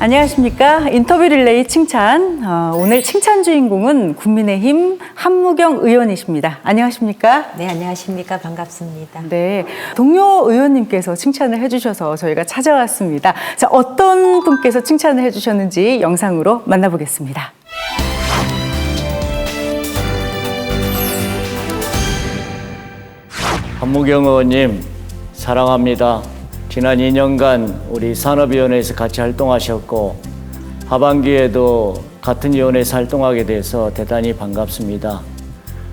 안녕하십니까. 인터뷰 릴레이 칭찬. 오늘 칭찬 주인공은 국민의힘 한무경 의원이십니다. 안녕하십니까? 네, 안녕하십니까. 반갑습니다. 네, 동료 의원님께서 칭찬을 해주셔서 저희가 찾아왔습니다. 자, 어떤 분께서 칭찬을 해주셨는지 영상으로 만나보겠습니다. 한무경 의원님 사랑합니다. 지난 2년간 우리 산업위원회에서 같이 활동하셨고 하반기에도 같은 위원회에서 활동하게 돼서 대단히 반갑습니다.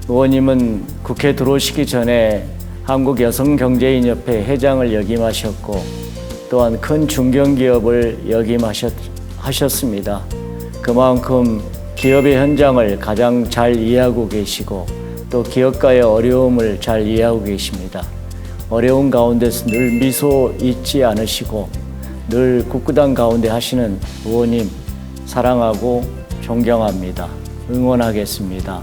의원님은 국회 들어오시기 전에 한국여성경제인협회 회장을 역임하셨고 또한 큰 중견기업을 역임하셨습니다. 그만큼 기업의 현장을 가장 잘 이해하고 계시고 또 기업가의 어려움을 잘 이해하고 계십니다. 어려운 가운데서 늘 미소 잊지 않으시고 늘 굳굳한 가운데 하시는 의원님 사랑하고 존경합니다. 응원하겠습니다.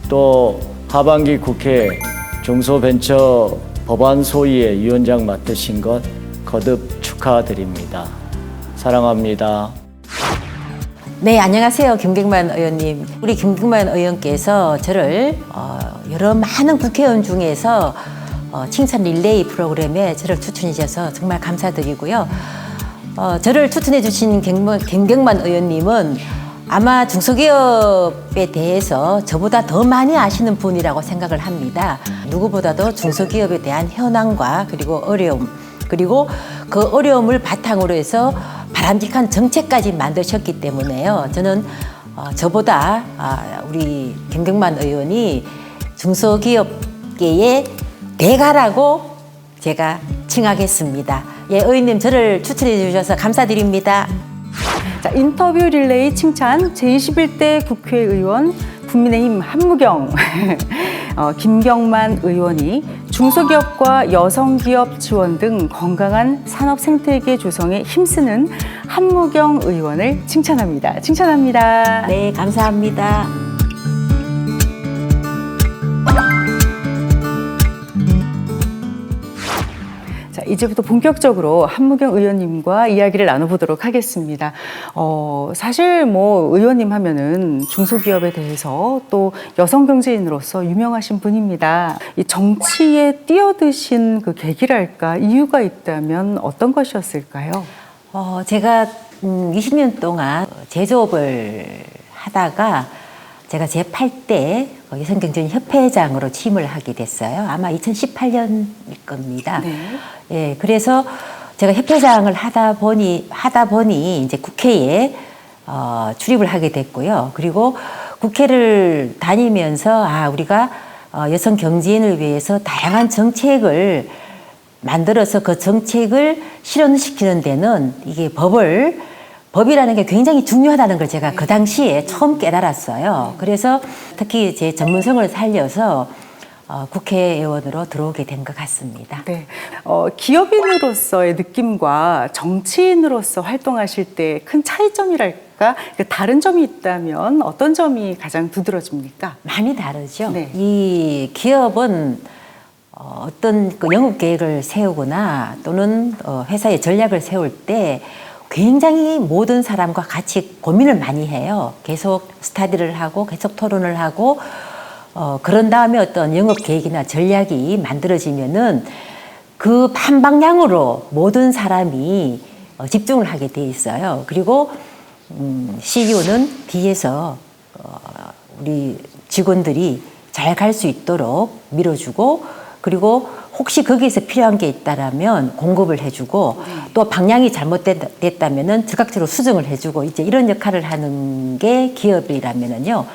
또 하반기 국회 중소벤처 법안 소위의 위원장 맡으신 것 거듭 축하드립니다. 사랑합니다. 네, 안녕하세요. 김경만 의원님. 우리 김경만 의원께서 저를 여러 많은 국회의원 중에서 칭찬 릴레이 프로그램에 저를 추천해 주셔서 정말 감사드리고요. 저를 추천해 주신 김경만 의원님은 아마 중소기업에 대해서 저보다 더 많이 아시는 분이라고 생각을 합니다. 누구보다도 중소기업에 대한 현황과 그리고 어려움, 그리고 그 어려움을 바탕으로 해서 바람직한 정책까지 만드셨기 때문에요. 저는 저보다 우리 김경만 의원이 중소기업계의 대가라고 제가 칭하겠습니다. 예, 의원님 저를 추천해 주셔서 감사드립니다. 자, 인터뷰 릴레이 칭찬 제21대 국회의원 국민의힘 한무경 김경만 의원이 중소기업과 여성기업 지원 등 건강한 산업 생태계 조성에 힘쓰는 한무경 의원을 칭찬합니다. 칭찬합니다. 네, 감사합니다. 자, 이제부터 본격적으로 한무경 의원님과 이야기를 나눠보도록 하겠습니다. 사실 의원님 하면은 중소기업에 대해서 또 여성 경제인으로서 유명하신 분입니다. 이 정치에 뛰어드신 그 계기랄까 이유가 있다면 어떤 것이었을까요? 제가 20년 동안 제조업을 하다가 제가 제8대 여성경제인협회장으로 취임을 하게 됐어요. 아마 2018년일 겁니다. 네. 예, 그래서 제가 협회장을 하다 보니 이제 국회에 출입을 하게 됐고요. 그리고 국회를 다니면서 우리가 여성 경제인을 위해서 다양한 정책을 만들어서 그 정책을 실현시키는 데는 이게 법이라는 게 굉장히 중요하다는 걸 제가 그 당시에 처음 깨달았어요. 그래서 특히 제 전문성을 살려서 국회의원으로 들어오게 된 것 같습니다. 네. 기업인으로서의 느낌과 정치인으로서 활동하실 때 큰 차이점이랄까? 다른 점이 있다면 어떤 점이 가장 두드러집니까? 많이 다르죠. 네. 이 기업은 어떤 그 영업 계획을 세우거나 또는 회사의 전략을 세울 때 굉장히 모든 사람과 같이 고민을 많이 해요. 계속 스터디를 하고 계속 토론을 하고 그런 다음에 어떤 영업 계획이나 전략이 만들어지면은 그 한 방향으로 모든 사람이 집중을 하게 돼 있어요. 그리고 CEO는 뒤에서 우리 직원들이 잘 갈 수 있도록 밀어주고 그리고 혹시 거기에서 필요한 게 있다라면 공급을 해주고 또 방향이 잘못됐다면은 즉각적으로 수정을 해주고 이제 이런 역할을 하는 게 기업이라면은요.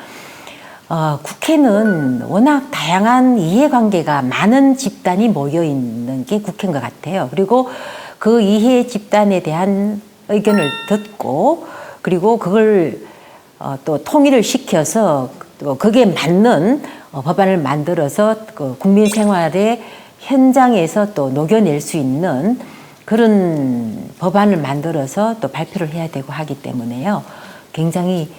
국회는 워낙 다양한 이해관계가 많은 집단이 모여 있는 게 국회인 것 같아요. 그리고 그 이해 집단에 대한 의견을 듣고 그리고 그걸 또 통일을 시켜서 또 거기에 맞는 법안을 만들어서 그 국민 생활의 현장에서 또 녹여낼 수 있는 그런 법안을 만들어서 또 발표를 해야 되고 하기 때문에요. 굉장히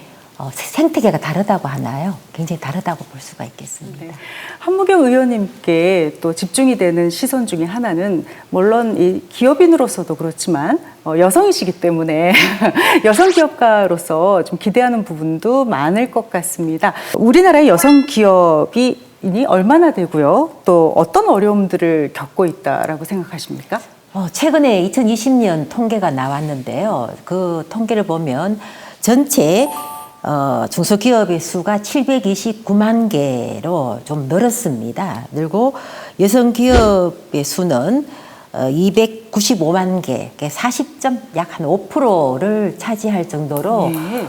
생태계가 다르다고 하나요? 굉장히 다르다고 볼 수가 있겠습니다. 네. 한무경 의원님께 또 집중이 되는 시선 중에 하나는 물론 이 기업인으로서도 그렇지만 여성이시기 때문에 여성 기업가로서 좀 기대하는 부분도 많을 것 같습니다. 우리나라의 여성 기업이 얼마나 되고요? 또 어떤 어려움들을 겪고 있다라고 생각하십니까? 최근에 2020년 통계가 나왔는데요. 그 통계를 보면 전체 중소기업의 수가 729만 개로 좀 늘었습니다. 늘고 여성기업의 수는 295만 개, 약 한 5%를 차지할 정도로 네.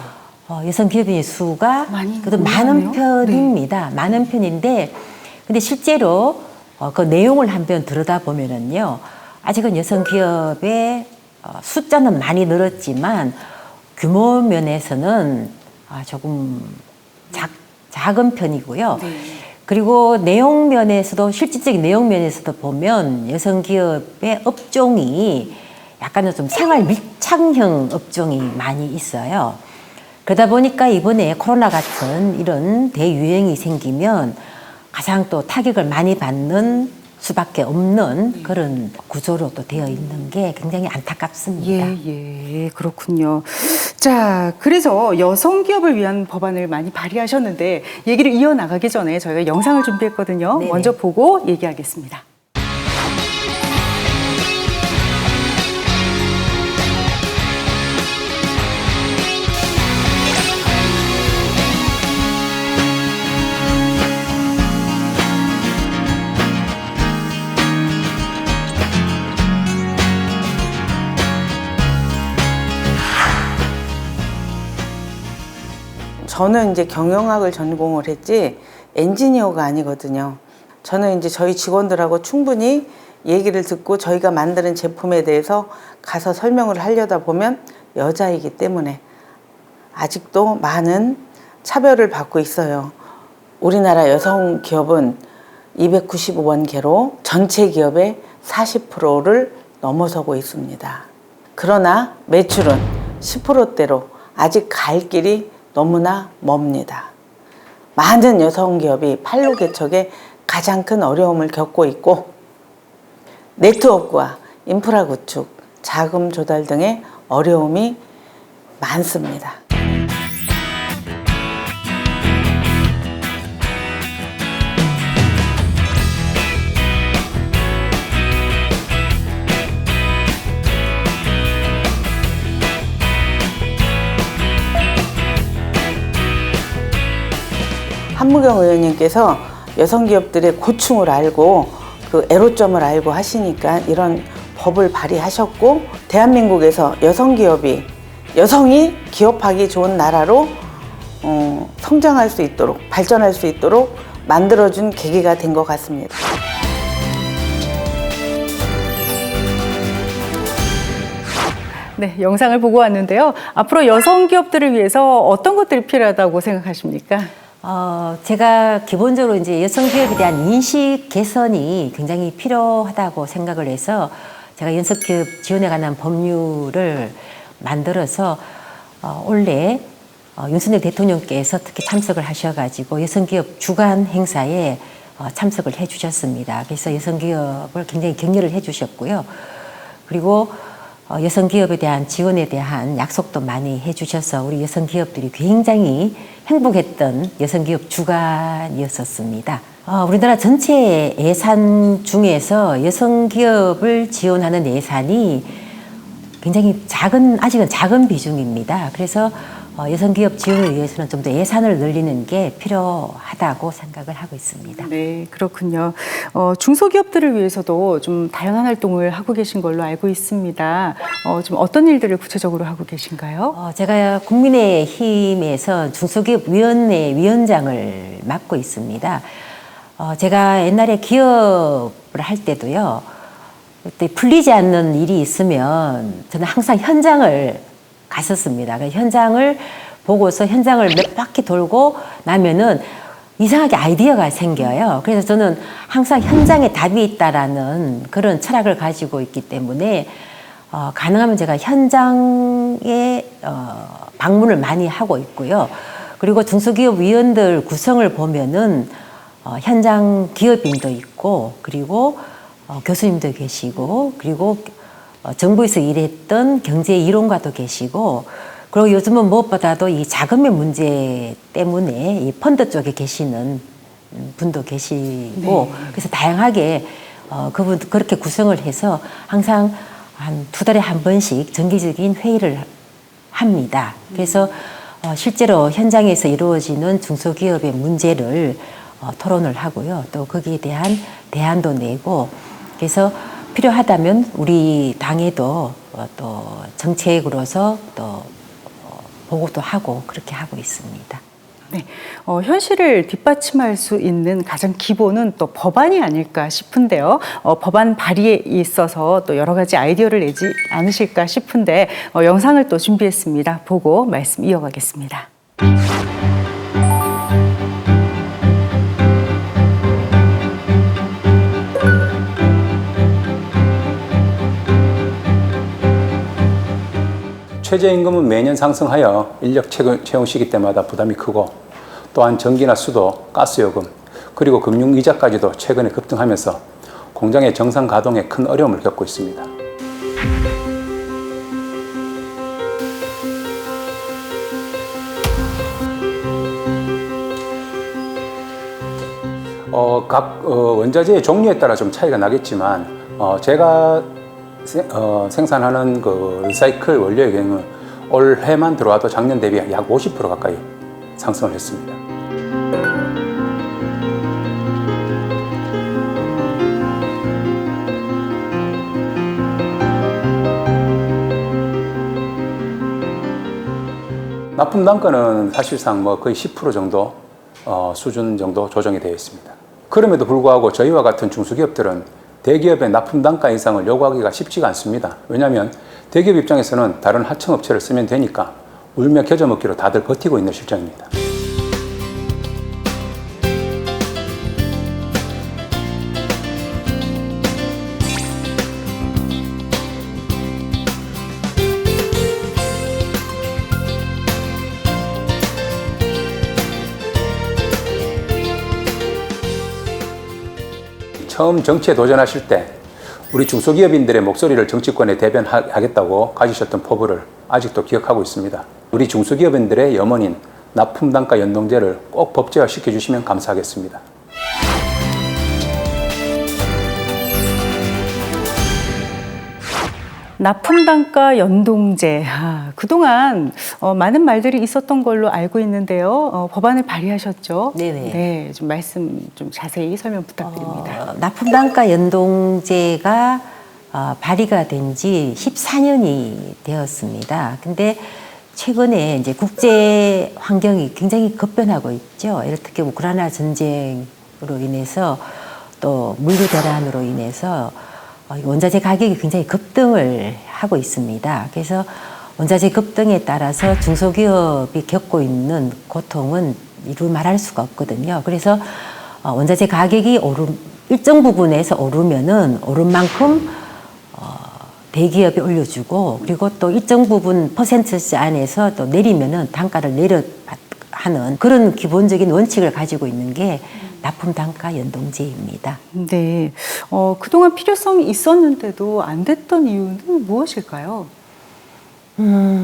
여성기업인의 수가 그래도 많네요. 많은 편입니다. 네. 많은 편인데, 근데 실제로 그 내용을 한번 들여다보면은요, 아직은 여성기업의 숫자는 많이 늘었지만 규모 면에서는 조금 작은 편이고요. 네. 그리고 내용 면에서도 실질적인 내용 면에서도 보면 여성기업의 업종이 약간은 좀 생활 밀착형 업종이 많이 있어요. 그러다 보니까 이번에 코로나 같은 이런 대유행이 생기면 가장 또 타격을 많이 받는 수밖에 없는 그런 구조로 또 되어 있는 게 굉장히 안타깝습니다. 예, 그렇군요. 자, 그래서 여성 기업을 위한 법안을 많이 발의하셨는데 얘기를 이어나가기 전에 저희가 영상을 준비했거든요. 네네. 먼저 보고 얘기하겠습니다. 저는 이제 경영학을 전공을 했지 엔지니어가 아니거든요. 저는 이제 저희 직원들하고 충분히 얘기를 듣고 저희가 만드는 제품에 대해서 가서 설명을 하려다 보면 여자이기 때문에 아직도 많은 차별을 받고 있어요. 우리나라 여성 기업은 295만 개로 전체 기업의 40%를 넘어서고 있습니다. 그러나 매출은 10%대로 아직 갈 길이 너무나 멉니다. 많은 여성 기업이 판로 개척에 가장 큰 어려움을 겪고 있고 네트워크와 인프라 구축, 자금 조달 등의 어려움이 많습니다. 한무경 의원님께서 여성기업들의 고충을 알고 그 애로점을 알고 하시니까 이런 법을 발의하셨고 대한민국에서 여성이 기업하기 좋은 나라로 성장할 수 있도록 발전할 수 있도록 만들어준 계기가 된 것 같습니다. 네, 영상을 보고 왔는데요. 앞으로 여성 기업들을 위해서 어떤 것들이 필요하다고 생각하십니까? 제가 기본적으로 이제 여성 기업에 대한 인식 개선이 굉장히 필요하다고 생각을 해서 제가 연속기업 지원에 관한 법률을 만들어서 올해 윤석열 대통령께서 특히 참석을 하셔가지고 여성기업 주간 행사에 참석을 해주셨습니다. 그래서 여성기업을 굉장히 격려를 해주셨고요. 그리고 여성기업에 대한 지원에 대한 약속도 많이 해주셔서 우리 여성기업들이 굉장히 행복했던 여성기업 주간이었었습니다. 우리나라 전체 예산 중에서 여성기업을 지원하는 예산이 굉장히 아직은 작은 비중입니다. 그래서 여성기업 지원을 위해서는 좀 더 예산을 늘리는 게 필요하다고 생각을 하고 있습니다. 네, 그렇군요. 중소기업들을 위해서도 좀 다양한 활동을 하고 계신 걸로 알고 있습니다. 좀 어떤 일들을 구체적으로 하고 계신가요? 제가 국민의힘에서 중소기업위원회 위원장을 맡고 있습니다. 제가 옛날에 기업을 할 때도요, 그때 풀리지 않는 일이 있으면 저는 항상 현장을 갔었습니다. 현장을 보고서 현장을 몇 바퀴 돌고 나면은 이상하게 아이디어가 생겨요. 그래서 저는 항상 현장에 답이 있다라는 그런 철학을 가지고 있기 때문에 가능하면 제가 현장에 방문을 많이 하고 있고요. 그리고 중소기업 위원들 구성을 보면은 현장 기업인도 있고 그리고 교수님도 계시고 그리고 정부에서 일했던 경제 이론가도 계시고 그리고 요즘은 무엇보다도 이 자금의 문제 때문에 이 펀드 쪽에 계시는 분도 계시고 그래서 다양하게 그분 그렇게 구성을 해서 항상 한 2달에 한 번씩 정기적인 회의를 합니다. 그래서 실제로 현장에서 이루어지는 중소기업의 문제를 토론을 하고요. 또 거기에 대한 대안도 내고 그래서 필요하다면 우리 당에도 또 정책으로서 또 보고도 하고 그렇게 하고 있습니다. 네, 현실을 뒷받침할 수 있는 가장 기본은 또 법안이 아닐까 싶은데요. 법안 발의에 있어서 또 여러 가지 아이디어를 내지 않으실까 싶은데 영상을 또 준비했습니다. 보고 말씀 이어가겠습니다. 최저임금은 매년 상승하여 인력 채용 시기 때마다 부담이 크고 또한 전기나 수도, 가스요금, 그리고 금융이자까지도 최근에 급등하면서 공장의 정상 가동에 큰 어려움을 겪고 있습니다. 각 원자재의 종류에 따라 좀 차이가 나겠지만 제가 생산하는 그 리사이클 원료의 경우는 올해만 들어와도 작년 대비 약 50% 가까이 상승을 했습니다. 납품 단가는 사실상 거의 10% 정도 수준 정도 조정이 되어 있습니다. 그럼에도 불구하고 저희와 같은 중소기업들은 대기업의 납품 단가 인상을 요구하기가 쉽지가 않습니다. 왜냐하면 대기업 입장에서는 다른 하청업체를 쓰면 되니까 울며 겨자 먹기로 다들 버티고 있는 실정입니다. 처음 정치에 도전하실 때 우리 중소기업인들의 목소리를 정치권에 대변하겠다고 가지셨던 포부를 아직도 기억하고 있습니다. 우리 중소기업인들의 염원인 납품단가 연동제를 꼭 법제화 시켜주시면 감사하겠습니다. 납품단가 연동제. 그동안 많은 말들이 있었던 걸로 알고 있는데요. 법안을 발의하셨죠? 네네. 네, 좀 말씀 좀 자세히 설명 부탁드립니다. 납품단가 연동제가 발의가 된 지 14년이 되었습니다. 근데 최근에 이제 국제 환경이 굉장히 급변하고 있죠. 예를 들어 우크라이나 전쟁으로 인해서 또 물류 대란으로 인해서 원자재 가격이 굉장히 급등을 하고 있습니다. 그래서 원자재 급등에 따라서 중소기업이 겪고 있는 고통은 이루 말할 수가 없거든요. 그래서 원자재 가격이 일정 부분에서 오르면은 오른 만큼 대기업이 올려주고 그리고 또 일정 부분 퍼센트지 안에서 또 내리면은 단가를 하는 그런 기본적인 원칙을 가지고 있는 게 납품단가 연동제입니다. 네, 그동안 필요성이 있었는데도 안 됐던 이유는 무엇일까요?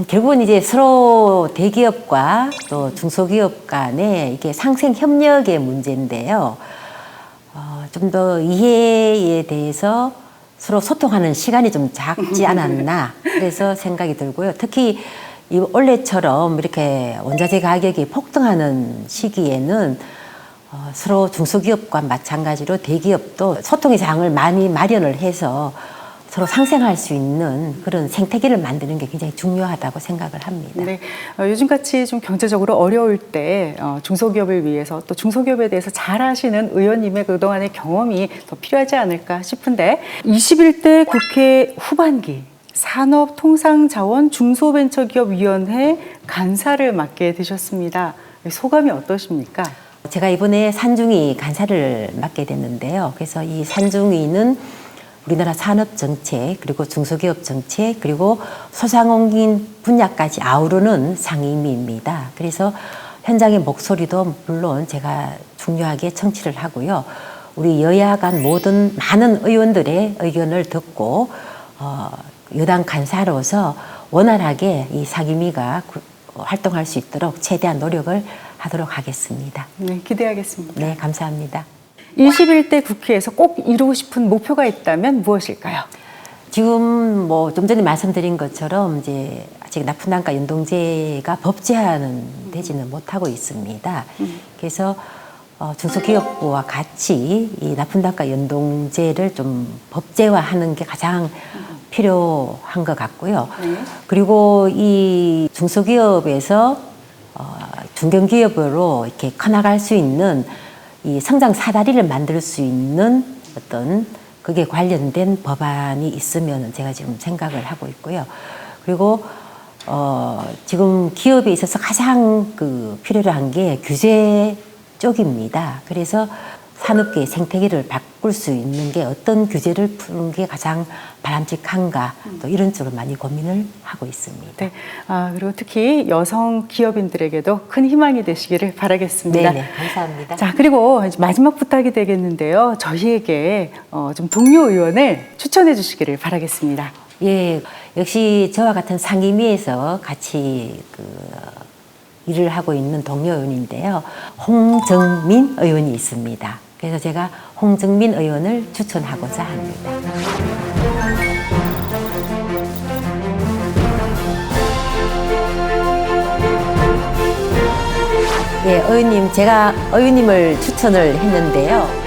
결국은 이제 서로 대기업과 또 중소기업 간에 이게 상생 협력의 문제인데요. 좀 더 이해에 대해서 서로 소통하는 시간이 좀 작지 않았나 그래서 생각이 들고요. 특히 이 올해처럼 이렇게 원자재 가격이 폭등하는 시기에는 서로 중소기업과 마찬가지로 대기업도 소통의 장을 많이 마련을 해서 서로 상생할 수 있는 그런 생태계를 만드는 게 굉장히 중요하다고 생각을 합니다. 네, 요즘같이 좀 경제적으로 어려울 때 중소기업을 위해서 또 중소기업에 대해서 잘 아시는 의원님의 그동안의 경험이 더 필요하지 않을까 싶은데 21대 국회 후반기 산업통상자원 중소벤처기업위원회 간사를 맡게 되셨습니다. 소감이 어떠십니까? 제가 이번에 산중위 간사를 맡게 됐는데요. 그래서 이 산중위는 우리나라 산업 정책, 그리고 중소기업 정책, 그리고 소상공인 분야까지 아우르는 상임위입니다. 그래서 현장의 목소리도 물론 제가 중요하게 청취를 하고요. 우리 여야 간 모든 많은 의원들의 의견을 듣고 여당 간사로서 원활하게 이 상임위가 활동할 수 있도록 최대한 노력을 하도록 하겠습니다. 네, 기대하겠습니다. 네, 감사합니다. 21대 국회에서 꼭 이루고 싶은 목표가 있다면 무엇일까요? 지금 뭐 좀 전에 말씀드린 것처럼 이제 아직 납품단가 연동제가 법제화는 되지는 못하고 있습니다. 그래서 중소기업부와 같이 이 납품단가 연동제를 좀 법제화하는 게 가장 필요한 것 같고요. 그리고 이 중소기업에서 중견기업으로 이렇게 커나갈 수 있는 이 성장 사다리를 만들 수 있는 어떤 그게 관련된 법안이 있으면 제가 지금 생각을 하고 있고요. 그리고 지금 기업에 있어서 가장 필요로 한 게 규제 쪽입니다. 그래서 산업계의 생태계를 바꿀 수 있는 게 어떤 규제를 푸는 게 가장 바람직한가 또 이런 쪽을 많이 고민을 하고 있습니다. 네. 그리고 특히 여성 기업인들에게도 큰 희망이 되시기를 바라겠습니다. 네, 감사합니다. 자, 그리고 이제 마지막 부탁이 되겠는데요. 저희에게 좀 동료 의원을 추천해 주시기를 바라겠습니다. 예, 역시 저와 같은 상임위에서 같이 일을 하고 있는 동료 의원인데요. 홍정민 의원이 있습니다. 그래서 제가 홍정민 의원을 추천하고자 합니다. 예, 의원님, 제가 의원님을 추천을 했는데요.